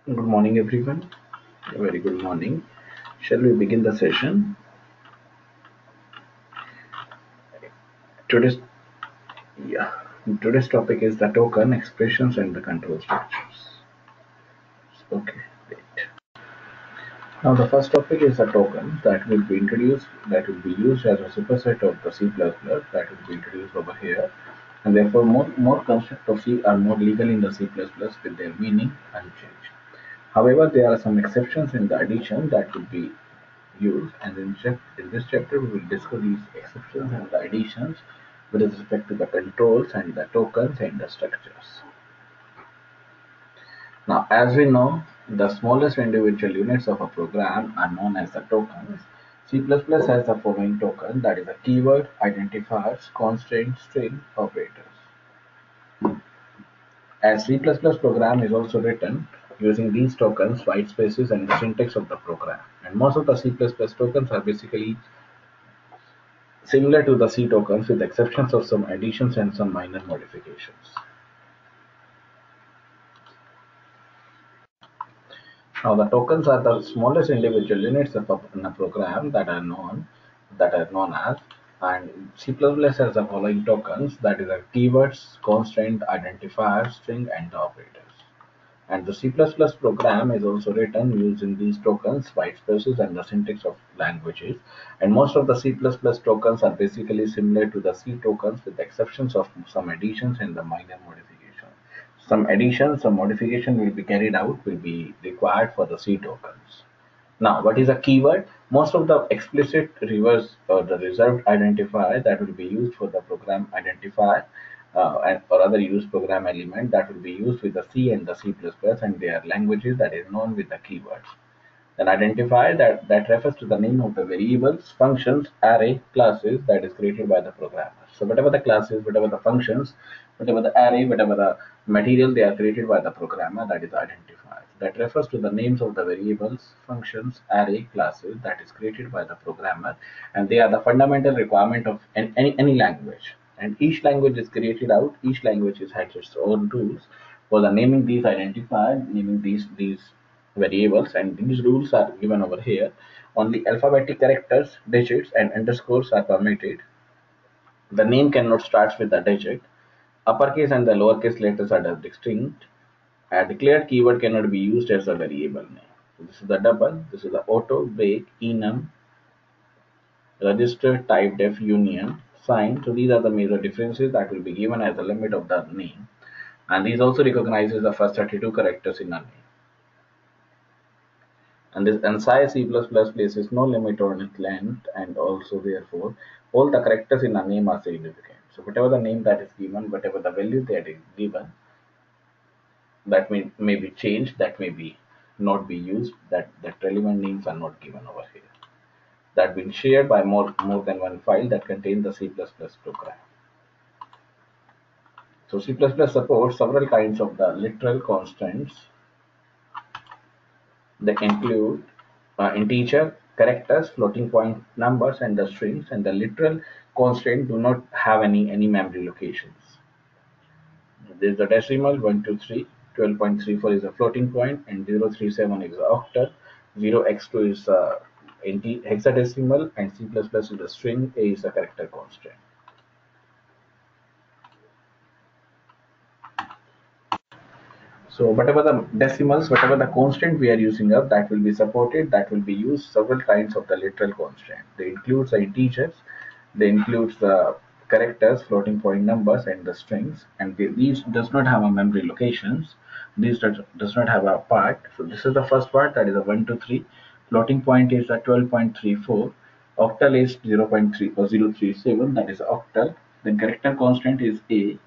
Good morning, everyone. A very good morning. Shall we begin the session? Today's yeah. Today's topic is the token expressions and the control structures. Okay, great. Now the first topic is the token that will be introduced, that will be used as a superset of the C++ that will be introduced over here, and therefore more concepts of C are more legal in the C++ with their meaning unchanged. However, there are some exceptions in the addition that will be used, and in this chapter we will discuss these exceptions and the additions with respect to the controls and the tokens and the structures. Now, as we know, the smallest individual units of a program are known as the tokens. C++ has the following token, that is a keyword, identifiers, constraint, string, operators. As C++ program is also written using these tokens, white spaces, and the syntax of the program. And most of the C++ tokens are basically similar to the C tokens with exceptions of some additions and some minor modifications. Now the tokens are the smallest individual units in a program that are known as, and C++ has the following tokens, that is a keywords, constraint, identifier, string, and the operators. And the C++ program is also written using these tokens, white spaces, and the syntax of languages. And most of the C++ tokens are basically similar to the C tokens with the exceptions of some additions and the minor modifications. Some additions, some modification will be carried out, will be required for the C tokens. Now, what is a keyword? Most of the explicit reverse or the reserved identifier that will be used for the program identifier or other use program element that will be used with the C and the C++, and they are languages that is known with the keywords. Then identifier that refers to the name of the variables, functions, array, classes that is created by the programmer. So whatever the classes, whatever the functions, whatever the array, whatever the material, they are created by the programmer, that is identifier. That refers to the names of the variables, functions, array, classes that is created by the programmer, and they are the fundamental requirement of any language. And each language is created out, each language has its own rules for the naming these identifiers, naming these variables, and these rules are given over here. Only alphabetic characters, digits, and underscores are permitted. The name cannot start with a digit. Uppercase and the lowercase letters are distinct. A declared keyword cannot be used as a variable name. So this is the double, this is the auto, break, enum, register, type, def, union, sign. So these are the major differences that will be given as the limit of the name. And these also recognizes the first 32 characters in a name. And this ANSI C++ places no limit on its length, and also therefore all the characters in a name are significant. So whatever the name that is given, whatever the value that is given, that may be changed, that may be not be used, that relevant names are not given over here. That been shared by more than one file that contain the C++ program. So C++ supports several kinds of the literal constants. They include integer, characters, floating point numbers, and the strings. And the literal constraint do not have any memory locations. There is a decimal 123, 12.34 is a floating point, and 037 is an octal, 0x2 is a hexadecimal, and C++ is a string, A is a character constraint. So whatever the decimals, whatever the constant we are using up, that will be supported, that will be used several kinds of the literal constraint. They include the integers, they include the characters, floating point numbers, and the strings. And these does not have a memory locations. These does not have a part. So this is the first part, that is a 1 to 3. Floating point is a 12.34. Octal is 0.3 or 037, that is octal. Then character constant is A.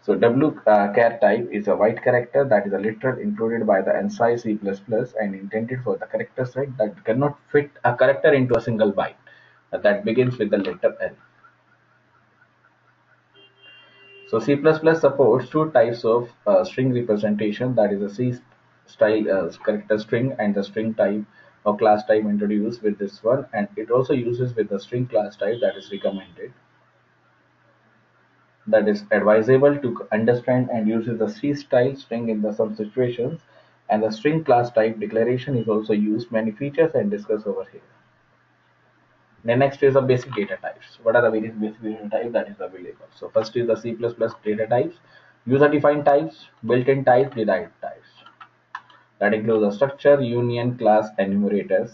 So char type is a white character that is a literal included by the ANSI C++ and intended for the character set that cannot fit a character into a single byte that begins with the letter L. So C++ supports two types of string representation, that is a C style character string and the string type or class type introduced with this one, and it also uses with the string class type that is recommended, that is advisable to understand, and uses the C style string in the some situations, And the string class type declaration is also used. Many features and discuss over here. The next is the basic data types. What are the various basic data types that is available? So first is the C++ data types, user-defined types, built-in types, derived types. That includes the structure, union, class, enumerators,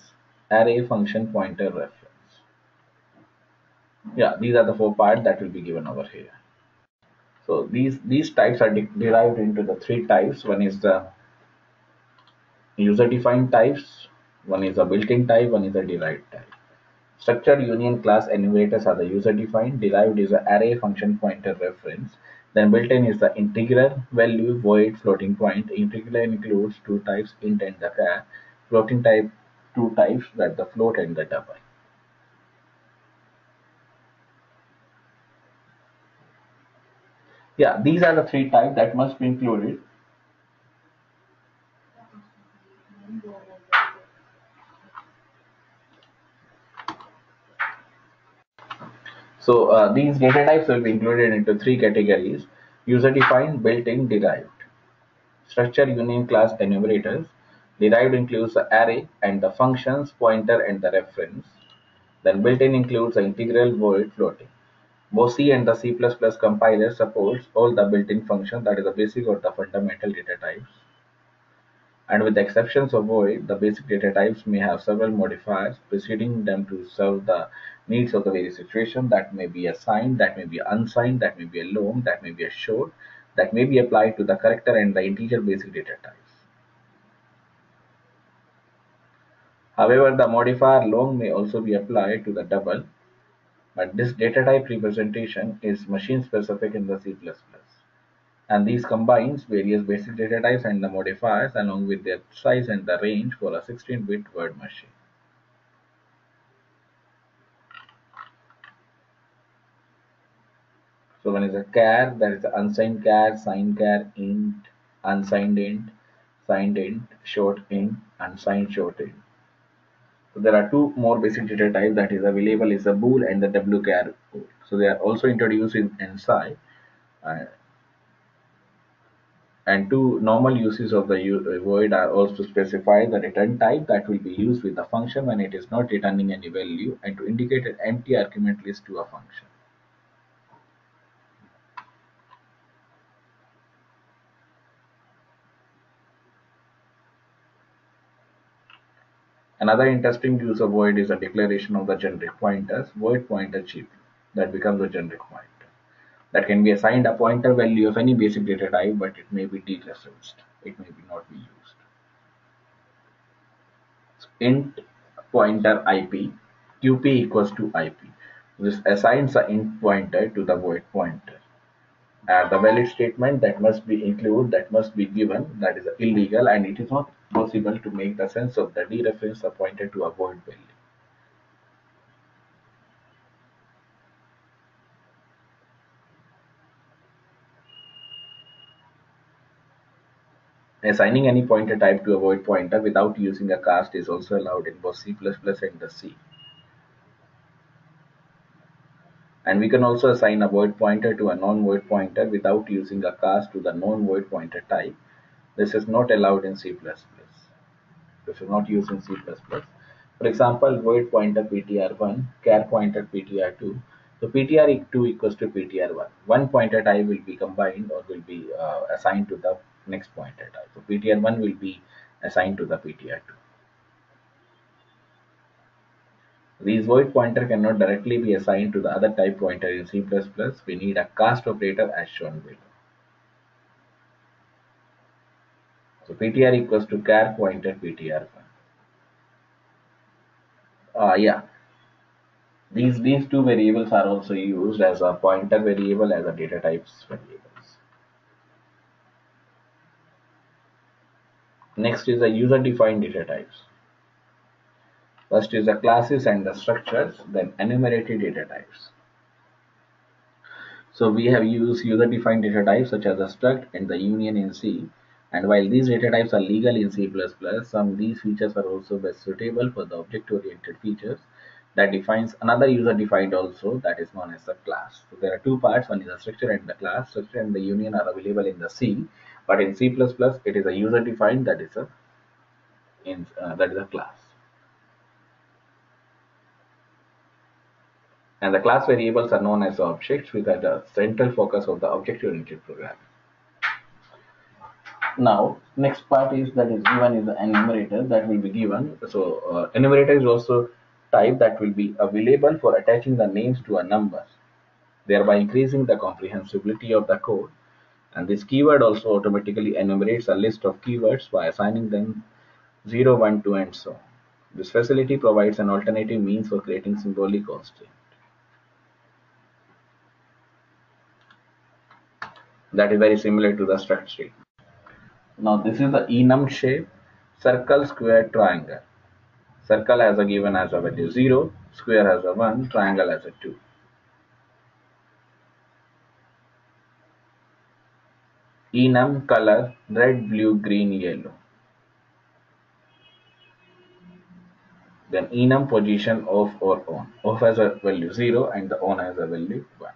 array, function, pointer, reference. Yeah, these are the four parts that will be given over here. So these types are derived into the three types. One is the user-defined types, one is a built-in type, one is a derived type. Structure, union, class, enumerators are the user-defined. Derived is the array, function, pointer, reference. Then built-in is the integer, value, void, floating point. Integer includes two types, int and the char. Floating type, two types, that the float and the double. Yeah, these are the three types that must be included. So these data types will be included into three categories: user-defined, built-in, derived. Structure, union, class, enumerators. Derived includes the array and the functions, pointer and the reference. Then built-in includes the integral, void, floating. Both C and the C++ compiler supports all the built-in functions, that is the basic or the fundamental data types. And with the exceptions of void, the basic data types may have several modifiers preceding them to serve the needs of the various situation. That may be assigned, that may be unsigned, that may be a long, that may be a short, that may be applied to the character and the integer basic data types. However, the modifier long may also be applied to the double, but this data type representation is machine specific in the C++. And these combines various basic data types and the modifiers along with their size and the range for a 16-bit word machine. So one is a char, that is the unsigned char, signed char, int, unsigned int, signed int, short int, unsigned short int. So there are two more basic data types that is available is the bool and the wchar bool. So they are also introduced in NSI. And two normal uses of the void are also specified: the return type that will be used with the function when it is not returning any value, and to indicate an empty argument list to a function. Another interesting use of void is a declaration of the generic pointers. Void pointer cheap, that becomes a generic pointer. That can be assigned a pointer value of any basic data type, but it may be dereferenced. It may be not be used. So int pointer IP, QP equals to IP. This assigns the int pointer to the void pointer. The valid statement that must be included, that must be given, that is illegal, and it is not possible to make the sense of the dereference pointer to a void value. Assigning any pointer type to a void pointer without using a cast is also allowed in both C++ and the C. And we can also assign a void pointer to a non-void pointer without using a cast to the non-void pointer type. This is not allowed in C++. This is not used in C++. For example, void pointer ptr1, char pointer ptr2. So ptr2 equals to ptr1. One pointer type will be combined or will be assigned to the next pointer type. So ptr1 will be assigned to the ptr2. These void pointer cannot directly be assigned to the other type pointer in C++. We need a cast operator as shown below. So ptr equals to char pointer ptr1. Yeah, these two variables are also used as a pointer variable, as a data types variables. Next is the user-defined data types. First is the classes and the structures, then enumerated data types. So we have used user-defined data types such as the struct and the union in C. And while these data types are legal in C++, some of these features are also best suitable for the object-oriented features that defines another user-defined also, that is known as the class. So there are two parts, one is the structure and the class. Structure and the union are available in the C, But in C++, it is a user defined, that is a class. And the class variables are known as objects, which are the central focus of the object-oriented programming. Now, next part is that is given is the enumerator that will be given. So, enumerator is also type that will be available for attaching the names to a number, thereby increasing the comprehensibility of the code. And this keyword also automatically enumerates a list of keywords by assigning them 0, 1, 2, and so on. This facility provides an alternative means for creating symbolic constraint. That is very similar to the struct statement. Now this is the enum shape: circle, square, triangle. Circle has a given as a value 0, square has a 1, triangle has a 2. Enum color: red, blue, green, yellow. Then enum position: off or on. Off has a value 0 and the on has a value 1.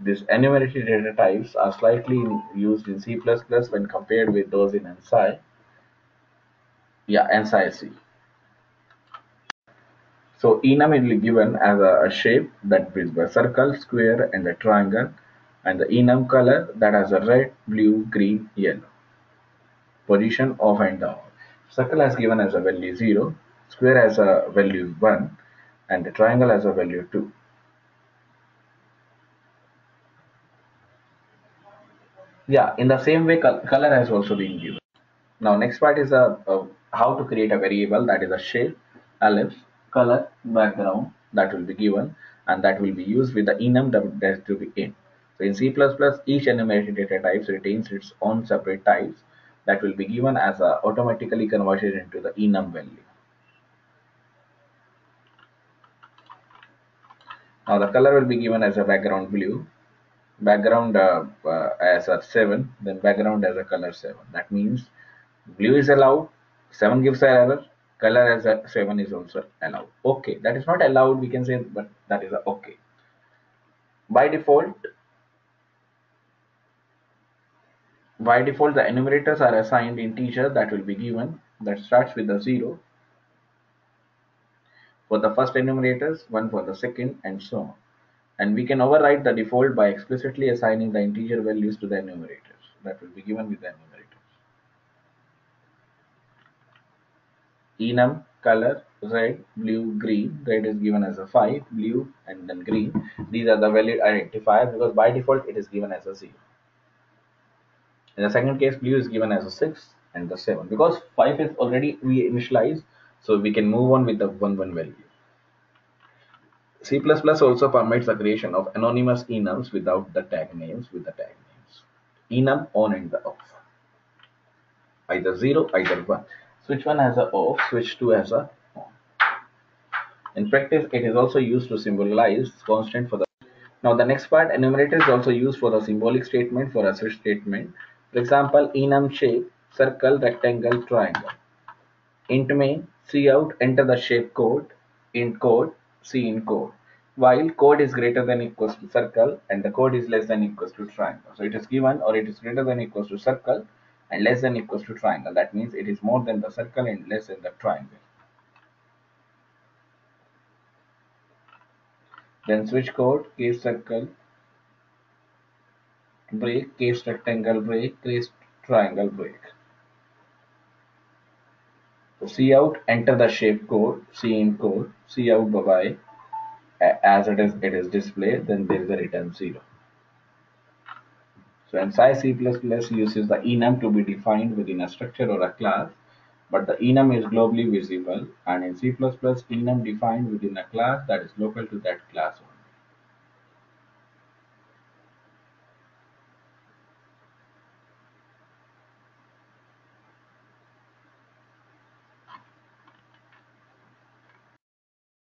These enumerated data types are slightly used in C++ when compared with those in ANSI. ANSI C. So enum is given as a shape that is a circle, square, and a triangle, and the enum color that has a red, blue, green, yellow. Position: off and down. Circle has given as a value 0, square has a value 1, and the triangle has a value 2. In the same way, color has also been given. Now, next part is how to create a variable that is a shape, ellipse, color, background that will be given, and that will be used with the enum that to be in. So in C++, each enumerated data types retains its own separate types that will be given as automatically converted into the enum value. Now the color will be given as a background blue, background as a 7, then background as a color 7. That means blue is allowed, 7 gives an error, color as a 7 is also allowed. Okay, that is not allowed, we can say, but that is a okay. By default, the enumerators are assigned integer that will be given that starts with the 0 for the first enumerators, 1 for the second, and so on. And we can override the default by explicitly assigning the integer values to the enumerators that will be given with the enumerators. Enum color: red, blue, green. Red is given as a 5, blue, and then green. These are the valid identifiers because by default it is given as a 0. In the second case, blue is given as a 6 and the 7 because 5 is already we initialized, so we can move on with the 1 value. C++ also permits the creation of anonymous enums without the tag names enum on and the off. Either 0, either 1. Switch 1 has a off, switch 2 has a on. In practice, it is also used to symbolize constant for the. Now the next part, enumerator is also used for a symbolic statement for a switch statement. For example, enum shape, circle, rectangle, triangle. Int main, cout, enter the shape code, int code, C in code. While code is greater than equals to circle and the code is less than equals to triangle. So it is given or it is greater than equals to circle and less than equals to triangle. That means it is more than the circle and less than the triangle. Then switch code, case circle, break, case rectangle break, case triangle break. So cout, enter the shape code, C in code, cout bye-bye. As it is displayed, then there is a return 0. So ANSI C++ uses the enum to be defined within a structure or a class, but the enum is globally visible, and in C++ enum defined within a class that is local to that class only.